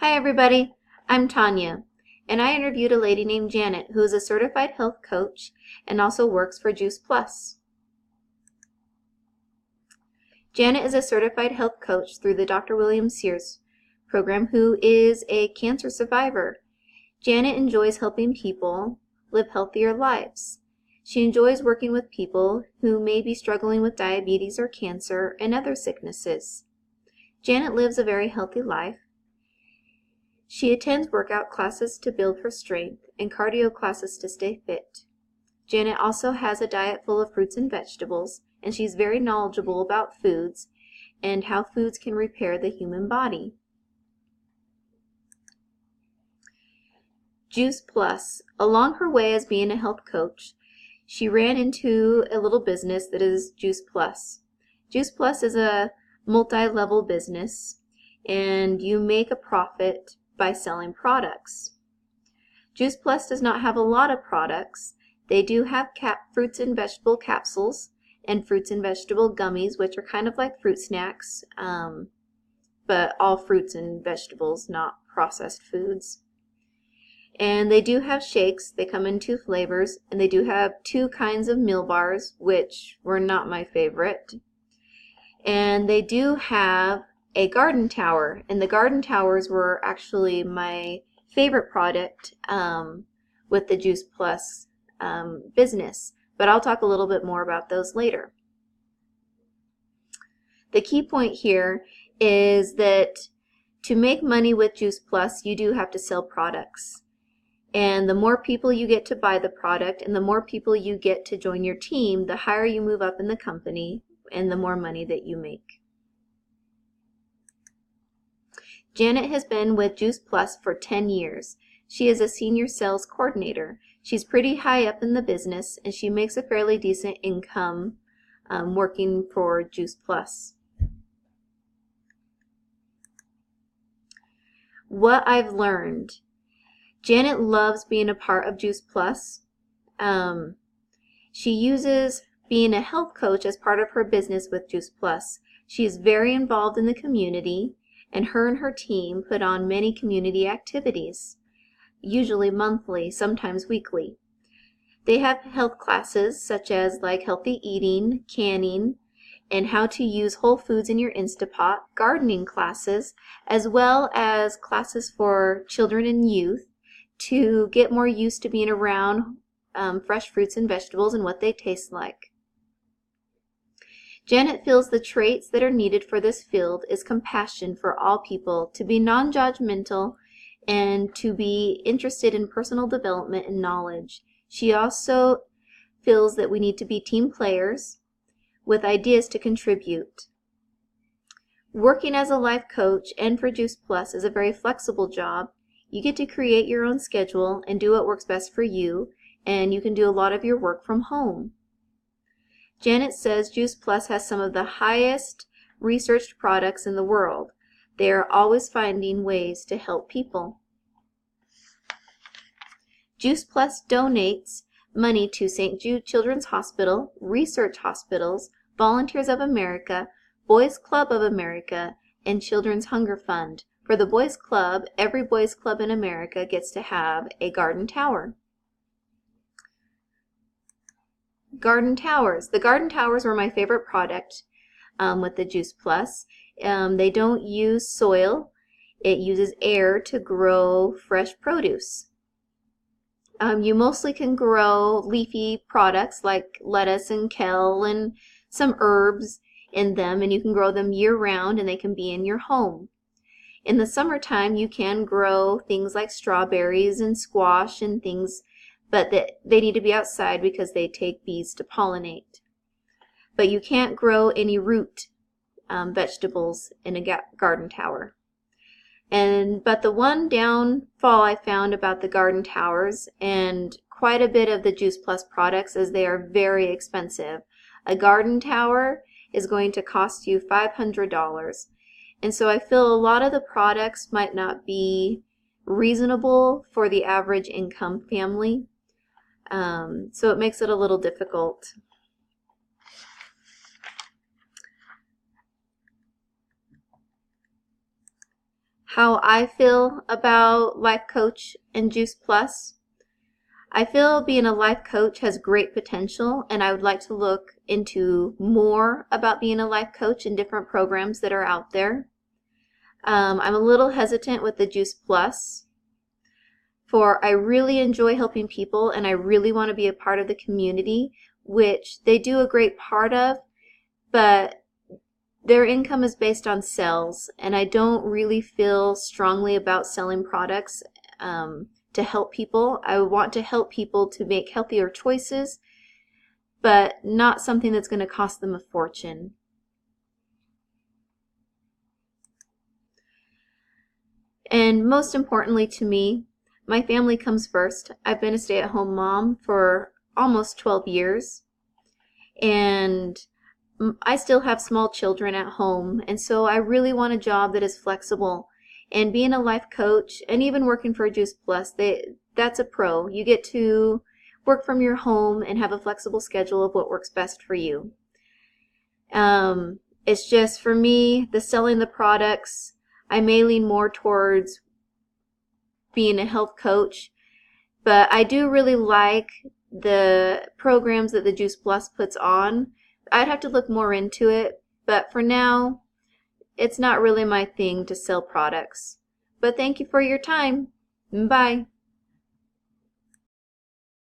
Hi everybody, I'm Tanya, and I interviewed a lady named Janet who is a certified health coach and also works for Juice Plus. Janet is a certified health coach through the Dr. William Sears program who is a cancer survivor. Janet enjoys helping people live healthier lives. She enjoys working with people who may be struggling with diabetes or cancer and other sicknesses. Janet lives a very healthy life. She attends workout classes to build her strength and cardio classes to stay fit. Janet also has a diet full of fruits and vegetables, and she's very knowledgeable about foods and how foods can repair the human body. Juice Plus. Along her way as being a health coach, she ran into a little business that is Juice Plus. Juice Plus is a multi-level business, and you make a profit by selling products. Juice Plus does not have a lot of products. They do have fruits and vegetable capsules and fruits and vegetable gummies, which are kind of like fruit snacks, but all fruits and vegetables, not processed foods. And they do have shakes. They come in 2 flavors, and they do have 2 kinds of meal bars, which were not my favorite. And they do have a garden tower, and the garden towers were actually my favorite product with the Juice Plus business, but I'll talk a little bit more about those later. The key point here is that to make money with Juice Plus, you do have to sell products. And the more people you get to buy the product and the more people you get to join your team, the higher you move up in the company and the more money that you make. Janet has been with Juice Plus for 10 years. She is a senior sales coordinator. She's pretty high up in the business, and she makes a fairly decent income working for Juice Plus. What I've learned. Janet loves being a part of Juice Plus. She uses being a health coach as part of her business with Juice Plus. She is very involved in the community, and her team put on many community activities, usually monthly, sometimes weekly. They have health classes such as like healthy eating, canning, and how to use whole foods in your Instapot, gardening classes, as well as classes for children and youth to get more used to being around fresh fruits and vegetables and what they taste like. Janet feels the traits that are needed for this field is compassion for all people, to be non-judgmental, and to be interested in personal development and knowledge. She also feels that we need to be team players with ideas to contribute. Working as a life coach and for Juice Plus is a very flexible job. You get to create your own schedule and do what works best for you, and you can do a lot of your work from home. Janet says Juice Plus has some of the highest researched products in the world. They are always finding ways to help people. Juice Plus donates money to St. Jude Children's Hospital, research hospitals, Volunteers of America, Boys Club of America, and Children's Hunger Fund. For the Boys Club, every Boys Club in America gets to have a garden tower. Garden towers. The garden towers were my favorite product with the Juice Plus. They don't use soil. It uses air to grow fresh produce. You mostly can grow leafy products like lettuce and kale and some herbs in them, and you can grow them year-round, and they can be in your home. In the summertime, you can grow things like strawberries and squash and things, but they need to be outside because they take bees to pollinate. But you can't grow any root vegetables in a garden tower. But the one downfall I found about the garden towers and quite a bit of the Juice Plus products is they are very expensive. A garden tower is going to cost you $500. And so I feel a lot of the products might not be reasonable for the average income family. So it makes it a little difficult. How I feel about Life Coach and Juice Plus. I feel being a life coach has great potential, and I would like to look into more about being a life coach and different programs that are out there. I'm a little hesitant with the Juice Plus, for I really enjoy helping people and I really want to be a part of the community, which they do a great part of, but their income is based on sales, and I don't really feel strongly about selling products to help people. I want to help people to make healthier choices, but not something that's going to cost them a fortune. And most importantly to me, my family comes first. I've been a stay-at-home mom for almost 12 years, and I still have small children at home, and so I really want a job that is flexible. And being a life coach and even working for Juice Plus, that's a pro. You get to work from your home and have a flexible schedule of what works best for you. It's just for me, the selling the products, I may lean more towards being a health coach, but I do really like the programs that the Juice Plus puts on. I'd have to look more into it, but for now, it's not really my thing to sell products. But thank you for your time. Bye.